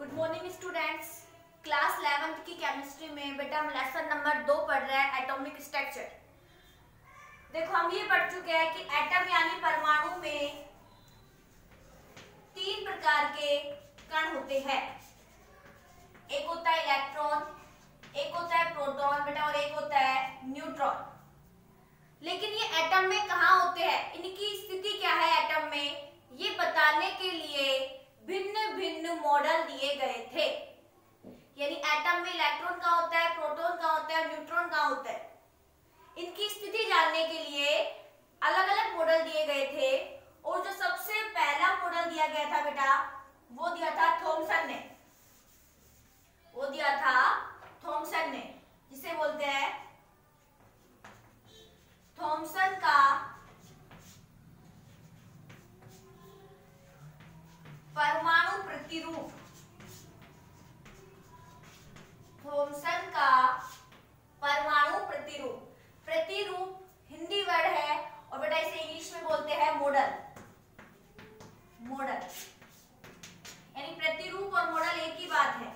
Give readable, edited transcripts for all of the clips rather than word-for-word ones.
Good morning students. Class 11th की chemistry में बेटा हम लेसन नंबर 2 पढ़ रहे हैं, एटॉमिक स्ट्रक्चर। देखो हम ये पढ़ चुके हैं कि एटम यानी परमाणु में 3 प्रकार के कण होते हैं। एक होता है इलेक्ट्रॉन, एक होता है प्रोटॉन बेटा और एक होता है न्यूट्रॉन। लेकिन ये एटम में कहाँ होते हैं, इनकी स्थिति क्या है एटम में, ये बताने के लिए भिन्न भिन्न मॉडल दिए गए थे। यानी एटम में इलेक्ट्रॉन कहाँ होता है, प्रोटॉन कहाँ होता है, न्यूट्रॉन कहाँ होता है, इनकी स्थिति जानने के लिए अलग अलग मॉडल दिए गए थे। और जो सबसे पहला मॉडल दिया गया था बेटा वो दिया था थॉमसन ने, जिसे बोलते हैं थॉमसन का परमाणु प्रतिरूप। थॉमसन का परमाणु प्रतिरूप, प्रतिरूप हिंदी वर्ड है और बेटा इसे इंग्लिश में बोलते हैं मॉडल। यानी प्रतिरूप और मॉडल एक ही बात है।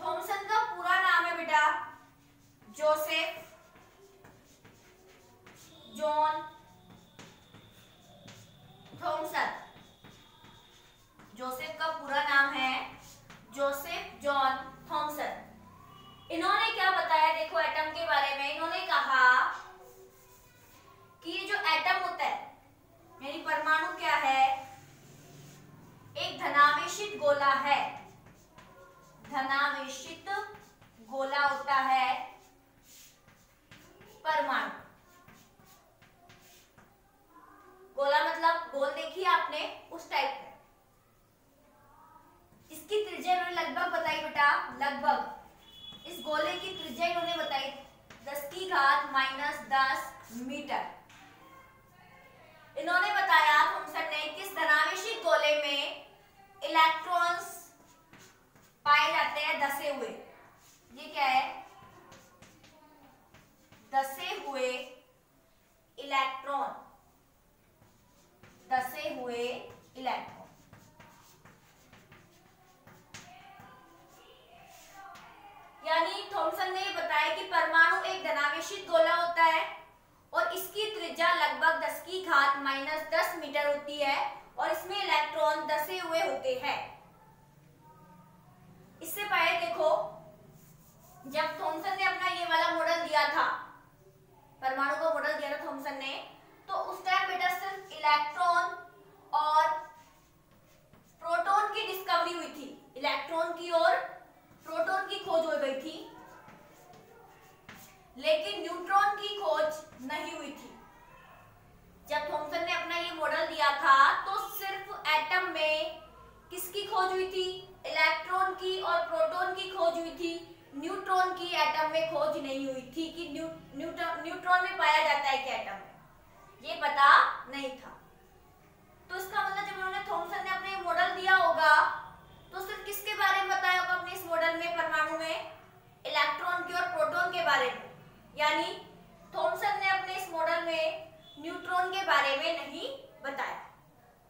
थॉमसन का पूरा नाम है बेटा जोसेफ जॉन थॉमसन। जोसेफ का पूरा नाम है जोसेफ जॉन थॉमसन। इन्होंने क्या बताया देखो एटम के बारे में, इन्होंने कहा कि ये जो एटम होता है यानी परमाणु क्या है, एक धनावेशित गोला है। धनावेशित गोला होता है परमाणु। गोला मतलब गोल देखिए आपने, उस टाइप में। इसकी त्रिज्या इन्होंने लगभग बताई बेटा, लगभग इस गोले की त्रिज्या इन्होंने बताई 10⁻⁻10 मीटर। इन्होंने बताया थॉमसन ने किस धनावेशित गोले में इलेक्ट्रॉन्स पाए जाते हैं धसे हुए। ये क्या है, धसे हुए इलेक्ट्रॉन, धसे हुए इलेक्ट्रॉन। यानी थॉमसन ने बताया कि परमाणु एक धनावेशित गोला होता है और इसकी त्रिज्या लगभग 10⁻⁻10 मीटर होती है और इसमें इलेक्ट्रॉन धसे हुए होते हैं। इससे पहले देखो जब थॉमसन ने अपना ये वाला मॉडल दिया था, परमाणु का मॉडल दिया था थॉमसन ने, तो उस टाइम बेटा सिर्फ इलेक्ट्रॉन और प्रोटॉन की डिस्कवरी हुई थी। इलेक्ट्रॉन की और प्रोटॉन की खोज हो गई थी, लेकिन न्यूट्रॉन की खोज नहीं हुई थी। जब थॉमसन ने अपना ये मॉडल दिया था तो सिर्फ एटम में किसकी खोज हुई थी, इलेक्ट्रॉन की और प्रोटॉन की खोज हुई थी। न्यूट्रॉन की एटम में खोज नहीं हुई थी कि न्यूट्रॉन में पाया जाता है क्या एटम में, ये पता नहीं था। तो इसका मतलब जब उन्होंने थॉमसन ने अपने मॉडल दिया होगा तो सिर्फ किसके बारे में बताया होगा अपने इस मॉडल में, परमाणु में इलेक्ट्रॉन की और प्रोटॉन के बारे में। यानी थॉमसन ने अपने इस मॉडल में न्यूट्रॉन के बारे में नहीं बताया,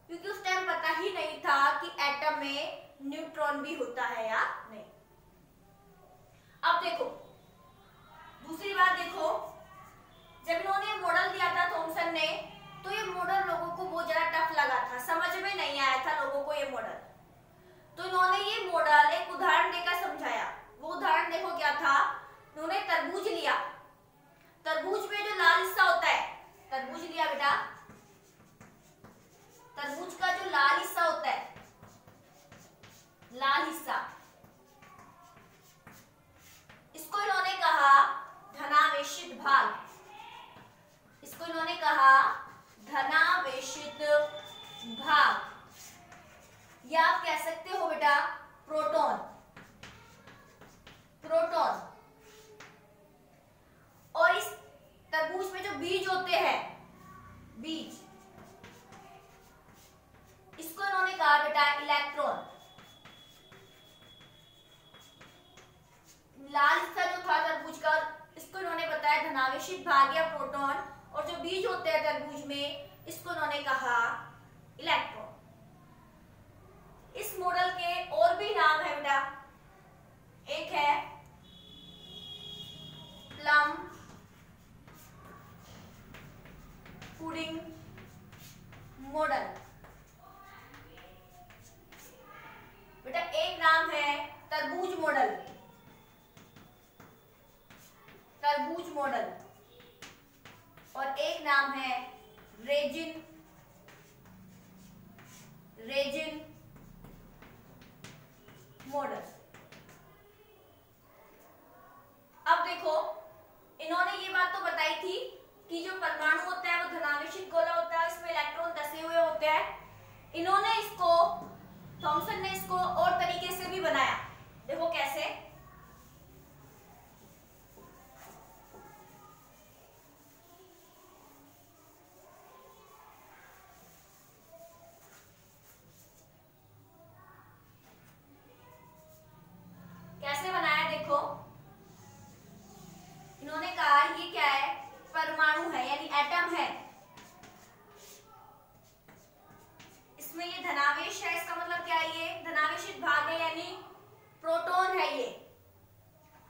क्योंकि उस टाइम पता ही नहीं था कि एटम में न्यूट्रॉन भी होता है या नहीं। अब देखो दूसरी बात, देखो जब इन्होंने मॉडल दिया था थॉमसन ने तो ये मॉडल लोगों को बहुत ज्यादा टफ लगा था, समझ में नहीं आया था लोगों को ये मॉडल। तो इन्होंने ये मॉडल एक उदाहरण देकर समझाया। वो उदाहरण देखो क्या था, उन्होंने तरबूज लिया, तरबूज में जो लाल हिस्सा होता है, तरबूज लिया बेटा, तरबूज का जो लाल हिस्सा होता है, लाल हिस्सा, इसको इन्होंने कहा धनावेशित भाग। इसको इन्होंने कहा धनावेशित भाग, या आप कह सकते हो बेटा प्रोटॉन। और इस तरबूज में जो बीज होते हैं, बीज, इसको इन्होंने कहा बेटा इलेक्ट्रॉन। लाल हिस्सा जो था तरबूज का, इसको इन्होंने बताया धनावेशित भाग या प्रोटॉन, और जो बीज होते हैं तरबूज में इसको इन्होंने कहा इलेक्ट्रॉन। इस इन्होंने इसको, थॉमसन ने इसको और तरीके से भी बनाया। देखो कैसे। कैसे बनाया देखो। इन्होंने कहा ये क्या है, परमाणु है यानी एटम है, इसमें ये धनावेश है, इसका मतलब क्या है, ये धनावेशित भाग है यानी प्रोटॉन है ये।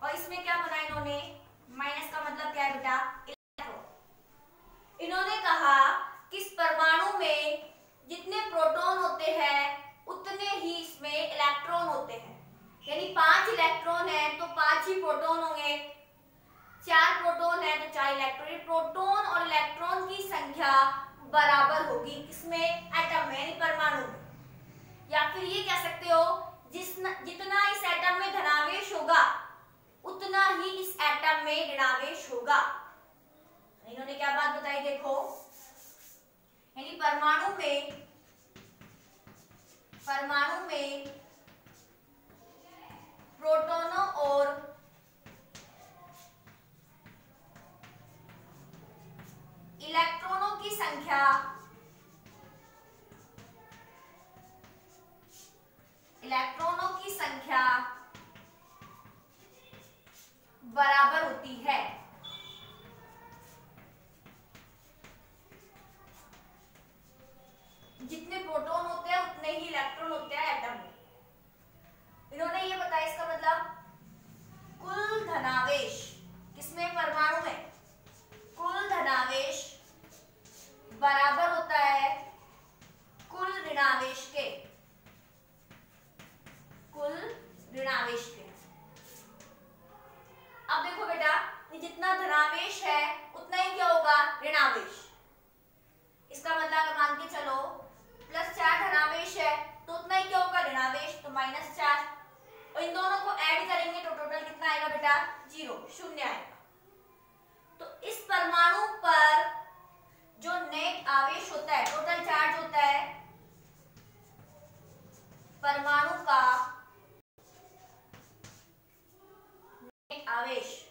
और इसमें क्या बनाया इन्होंने, माइनस का मतलब क्या है बेटा, इलेक्ट्रॉन। इन्होंने कहा कि इस परमाणु में जितने प्रोटॉन होते हैं उतने ही इसमें इलेक्ट्रॉन होते हैं, यानी 5 इलेक्ट्रॉन है तो 5 ही प्रोटॉन होंगे, 4 प्रोटॉन है तो 4 इलेक्ट्रॉन। प्रोटॉन और इलेक्ट्रॉन की संख्या बराबर होगी किसमें, एटम में यानी परमाणु में। या फिर ये कह सकते हो जितना इस एटम में धनावेश होगा उतना ही इस एटम में ऋणावेश होगा। इन्होंने क्या बात बताई देखो, यानी परमाणु में प्रोटॉनों और इलेक्ट्रॉनों की संख्या बराबर होती है। जितने प्रोटॉन होते हैं उतने ही इलेक्ट्रॉन होते हैं एटम में। इन्होंने ये बताया इसका मतलब कुल धनावेश किसमें, परमाणु में कुल धनावेश बराबर होता है कुल ऋणावेश के, कुल ऋणावेश के। अब देखो बेटा, जितना धनावेश है उतना ही क्या होगा, ऋणावेश। इसका मतलब अगर मान के चलो +4 धनावेश है तो उतना ही क्या होगा, ऋणावेश, तो -4। और इन दोनों को ऐड करेंगे तो टोटल कितना आएगा बेटा, 0, 0 आएगा। तो इस परमाणु पर जो नेट आवेश होता है, टोटल चार्ज होता है परमाणु का नेट आवेश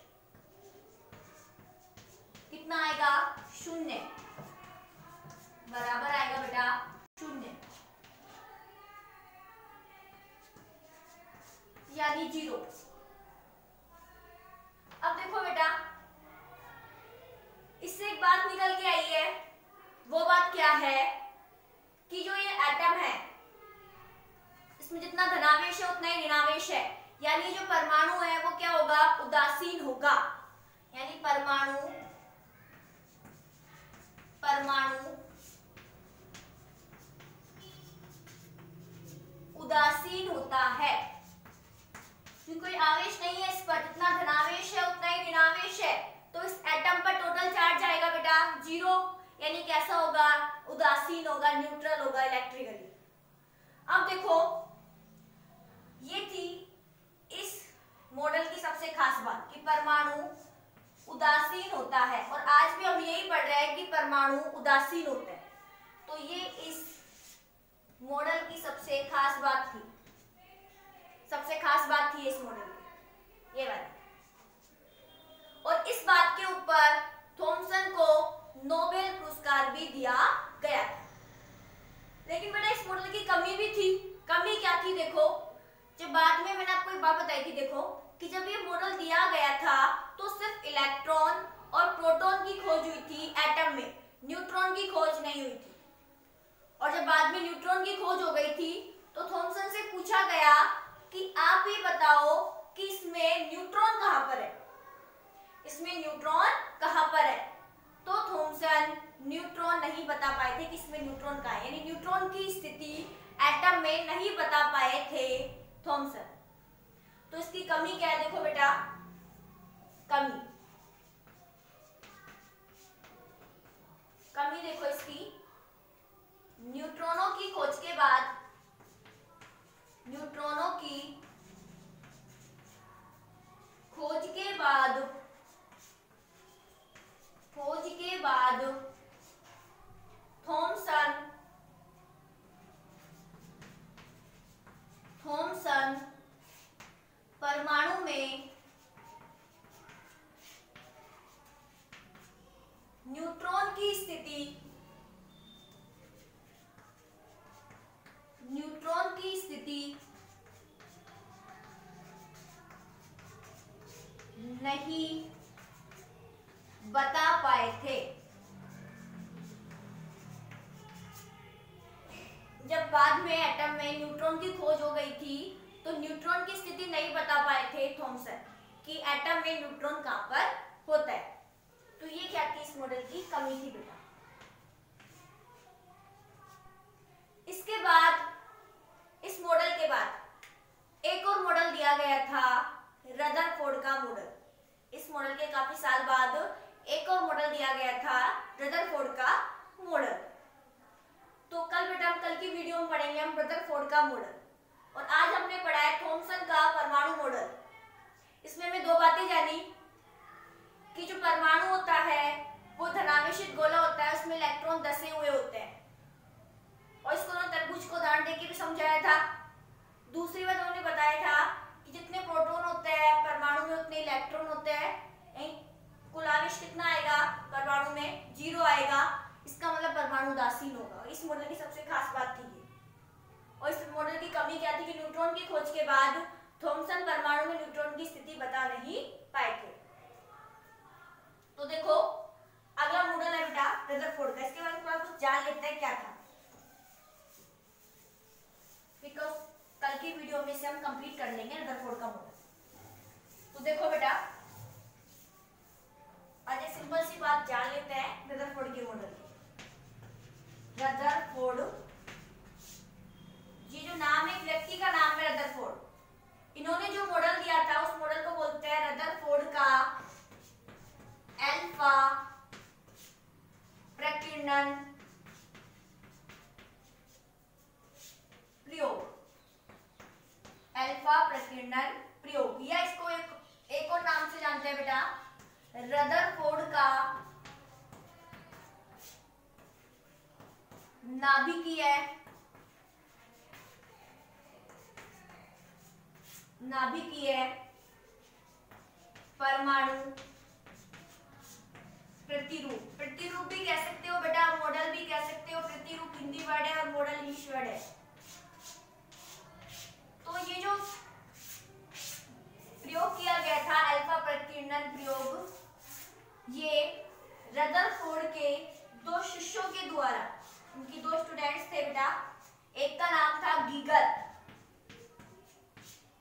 कितना आएगा, 0, बराबर आएगा बेटा 0 यानी 0। अब देखो बेटा, इससे एक बात निकल के आई है, वो बात क्या है कि जो ये एटम है इसमें जितना धनावेश है उतना ही ऋणावेश है, यानी जो परमाणु है वो क्या होगा, उदासीन होगा। यानी परमाणु उदासीन होता है क्योंकि कोई आवेश नहीं है इस पर, जितना धनावेश है उतना ही ऋणावेश है, तो इस एटम पर टोटल चार्ज आएगा बेटा 0, यानी कैसा होगा, उदासीन होगा, न्यूट्रल होगा इलेक्ट्रिकली। अब देखो, ये थी इस मॉडल की सबसे खास बात कि परमाणु उदासीन होता है, और आज भी हम यही पढ़ रहे हैं कि परमाणु उदासीन होते हैं। तो ये इस मॉडल की सबसे खास बात थी, इस मॉडल की, ये वाली। और इस बात के ऊपर थॉमसन को नोबेल पुरस्कार भी दिया गया था। लेकिन बेटा इस मॉडल की कमी भी थी। कमी क्या थी देखो, जब बाद में मैंने आपको एक बात बताई थी देखो, कि जब ये मॉडल दिया गया था तो सिर्फ इलेक्ट्रॉन और प्रोटॉन की खोज हुई थी एटम में, न्यूट्रॉन की खोज नहीं हुई थी। और जब बाद में न्यूट्रॉन की खोज हो गई थी तो थॉमसन से पूछा गया कि आप ये बताओ कि इसमें न्यूट्रॉन कहां पर है, तो थॉमसन न्यूट्रॉन नहीं बता पाए थे कि इसमें न्यूट्रॉन कहां है, यानी न्यूट्रॉन की स्थिति एटम में नहीं बता पाए थे थॉमसन। तो इसकी कमी क्या है देखो बेटा, कमी देखो इसकी, न्यूट्रॉनों की खोज के बाद थॉमसन स्थिति नहीं बता पाए थे। जब बाद में एटम में न्यूट्रॉन की खोज हो गई थी तो न्यूट्रॉन की स्थिति नहीं बता पाए थे थॉमसन कि एटम में न्यूट्रॉन कहां पर होता है। तो ये क्या थी, इस मॉडल की कमी थी बेटा। इसके बाद, इस मॉडल के बाद एक और मॉडल दिया गया था, रदरफोर्ड का मॉडल। इस मॉडल के काफी साल बाद एक और मॉडल दिया गया था, रदरफोर्ड का मॉडल। तो कल बेटा हम कल की वीडियो में पढ़ेंगे हम रदरफोर्ड का मॉडल, और आज हमने पढ़ा है थॉमसन का परमाणु मॉडल। इसमें हमें दो बातें जानी कि जो परमाणु होता है वो धनावेशित गोला होता है, उसमें इलेक्ट्रॉन दसे हुए होते हैं, और इसको उन्होंने तरबूज को उदाहरण देके भी समझाया था। दूसरी बात उन्होंने बताया था कि जितने प्रोटॉन होते हैं परमाणु में उतने इलेक्ट्रॉन होते हैं, कुल आवेश कितना आएगा परमाणु में, 0 आएगा। इसका मतलब परमाणु उदासीन होगा। इस मॉडल की सबसे खास बात थी ये। और इस मॉडल की कमी क्या थी कि न्यूट्रॉन की खोज के बाद थॉमसन परमाणु में न्यूट्रॉन की स्थिति बता नहीं पाए थे। तो देखो अगला मॉडल है बेटा रदरफोर्ड का। इसके बारे में थोड़ा कुछ जान लेते हैं क्या था, बिकॉज कल की वीडियो में से हम कंप्लीट कर लेंगे रदरफोर्ड का मॉडल। तो देखो बेटा आज एक सिंपल सी बात जान लेते हैं रदरफोर्ड के मॉडल की। रदरफोर्ड, ये जो नाम है एक व्यक्ति का नाम है रदरफोर्ड। इन्होंने जो मॉडल दिया था उस मॉडल को बोलते हैं रदरफोर्ड का अल्फा प्रकीर्णन प्रयोग, अल्फा प्रकीर्णन प्रयोग, या इसको एक और नाम से जानते हैं बेटा रदरफोर्ड का नाभिकीय परमाणु प्रतिरूप। प्रतिरूप भी कह सकते हो बेटा, मॉडल भी कह सकते हो। प्रतिरूप हिंदी वर्ड है और मॉडल इंग्लिश वर्ड है। तो ये जो प्रयोग किया गया था अल्फा प्रकीर्णन प्रयोग, ये रदरफोर्ड के दो शिष्यों के द्वारा, उनकी दो स्टूडेंट्स थे बेटा, एक का नाम था गीगर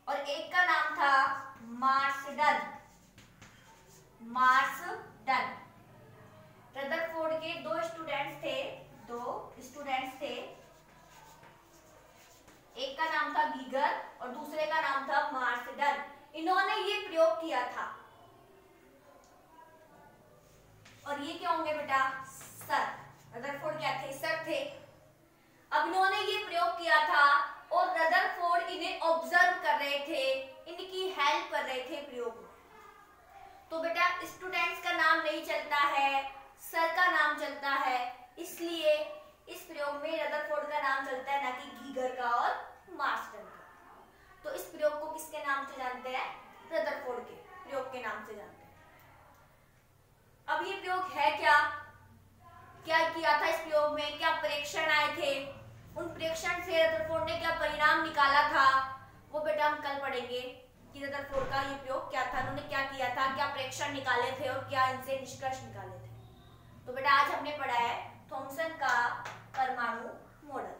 और एक का नाम था मार्सडन। रदरफोर्ड के दो स्टूडेंट्स थे, एक का नाम था गीगर और दूसरे का नाम था मार्सडन। इन्होंने ये प्रयोग किया था, और ये क्या होंगे बेटा, सर। रदरफोर्ड क्या थे, सर थे। अब इन्होंने ये प्रयोग किया था और रदरफोर्ड इन्हें ऑब्जर्व कर रहे थे, इनकी हेल्प कर रहे थे प्रयोग में। तो बेटा स्टूडेंट्स का नाम नहीं चलता है, सर का नाम चलता है, इसलिए इस प्रयोग में रदरफोर्ड का नाम चलता है, ना कि गीगर का और मार्सडन का। तो इस प्रयोग को किसके नाम से जानते हैं, रदरफोर्ड के प्रयोग के नाम से जानते हैं। अब ये प्रयोग है क्या किया था इस प्रयोग में, क्या परीक्षण आए थे, उन परीक्षण से रदरफोर्ड ने क्या परिणाम निकाला था, वो बेटा हम कल पढ़ेंगे कि रदरफोर्ड का ये प्रयोग क्या था, उन्होंने क्या किया था, क्या परीक्षण निकाले थे और क्या इनसे निष्कर्ष निकाले थे। तो बेटा आज हमने पढ़ा है थॉमसन का परमाणु मॉडल।